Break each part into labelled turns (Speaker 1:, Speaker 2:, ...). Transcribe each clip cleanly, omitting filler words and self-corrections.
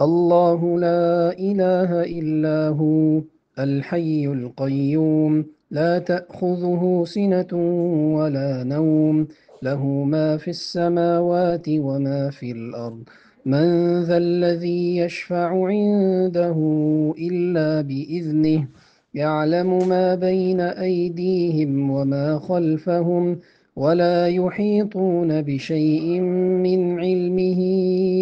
Speaker 1: الله لا إله إلا هو الحي القيوم لا تأخذه سنة ولا نوم له ما في السماوات وما في الأرض من ذا الذي يشفع عنده إلا بإذنه يعلم ما بين أيديهم وما خلفهم ولا يحيطون بشيء من علمه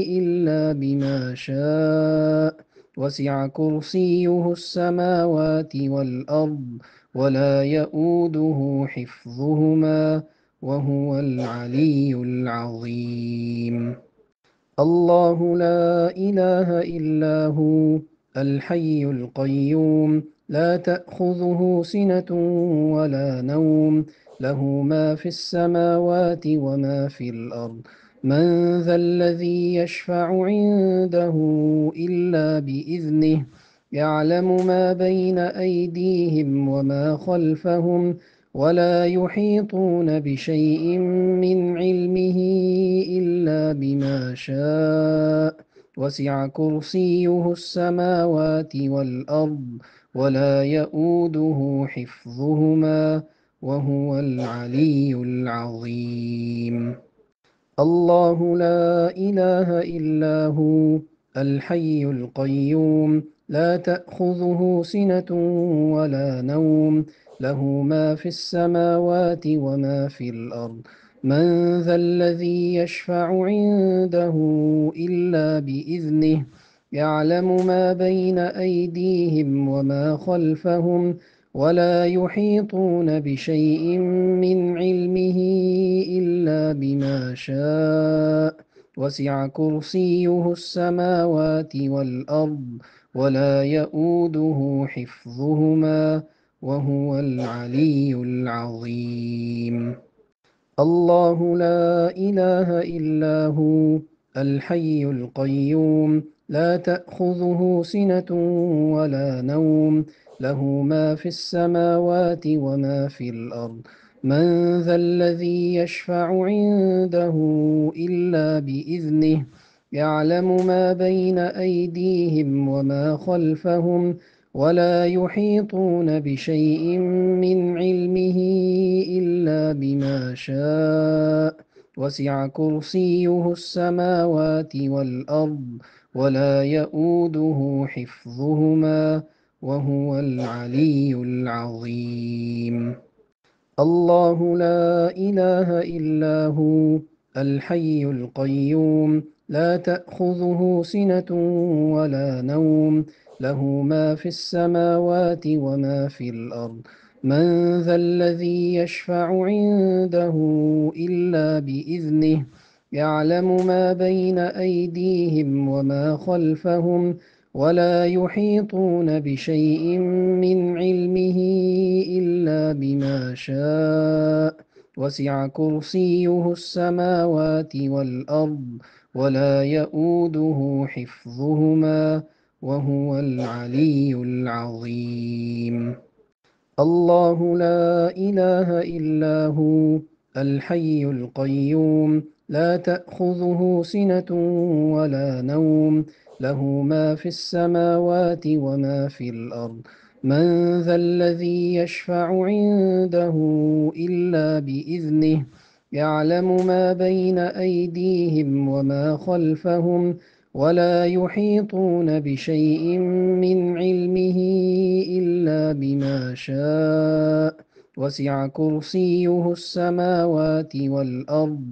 Speaker 1: إلا بما شاء وسع كرسيه السماوات والأرض ولا يؤوده حفظهما وهو العلي العظيم الله لا إله إلا هو الحي القيوم لا تأخذه سنة ولا نوم له ما في السماوات وما في الأرض من ذا الذي يشفع عنده إلا بإذنه يعلم ما بين أيديهم وما خلفهم ولا يحيطون بشيء من علمه إلا بما شاء وسع كرسيه السماوات والأرض ولا يؤوده حفظهما وهو العلي العظيم الله لا إله إلا هو الحي القيوم لا تأخذه سنة ولا نوم له ما في السماوات وما في الأرض من ذا الذي يشفع عنده إلا بإذنه يعلم ما بين أيديهم وما خلفهم ولا يحيطون بشيء من علمه إلا بما شاء وسع كرسيه السماوات والأرض ولا يؤوده حفظهما وهو العلي العظيم الله لا إله إلا هو الحي القيوم لا تأخذه سنة ولا نوم له ما في السماوات وما في الأرض من ذا الذي يشفع عنده إلا بإذنه يعلم ما بين أيديهم وما خلفهم ولا يحيطون بشيء من علمه إلا بما شاء وسع كرسيه السماوات والأرض ولا يؤوده حفظهما وهو العلي العظيم الله لا إله إلا هو الحي القيوم لا تأخذه سنة ولا نوم له ما في السماوات وما في الأرض من ذا الذي يشفع عنده إلا بإذنه يعلم ما بين أيديهم وما خلفهم ولا يحيطون بشيء من علمه إلا بما شاء وسع كرسيه السماوات والأرض ولا يؤوده حفظهما وهو العلي العظيم الله لا إله إلا هو الحي القيوم لا تأخذه سنة ولا نوم له ما في السماوات وما في الأرض من ذا الذي يشفع عنده إلا بإذنه يعلم ما بين أيديهم وما خلفهم ولا يحيطون بشيء من علمه إلا بما شاء وسع كرسيه السماوات والأرض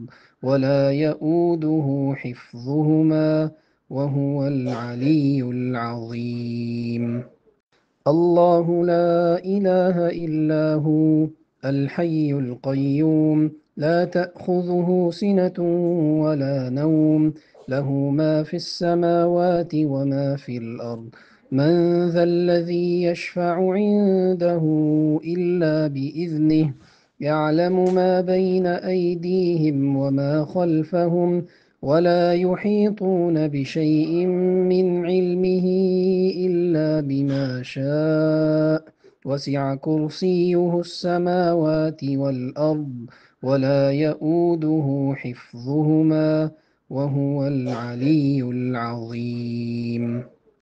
Speaker 1: ولا يؤوده حفظهما وهو العلي العظيم الله لا إله إلا هو الحي القيوم لا تأخذه سنة ولا نوم له ما في السماوات وما في الأرض من ذا الذي يشفع عنده إلا بإذنه يعلم ما بين أيديهم وما خلفهم ولا يحيطون بشيء من علمه إلا بما شاء وسع كرسيه السماوات والأرض ولا يؤوده حفظهما وهو العلي العظيم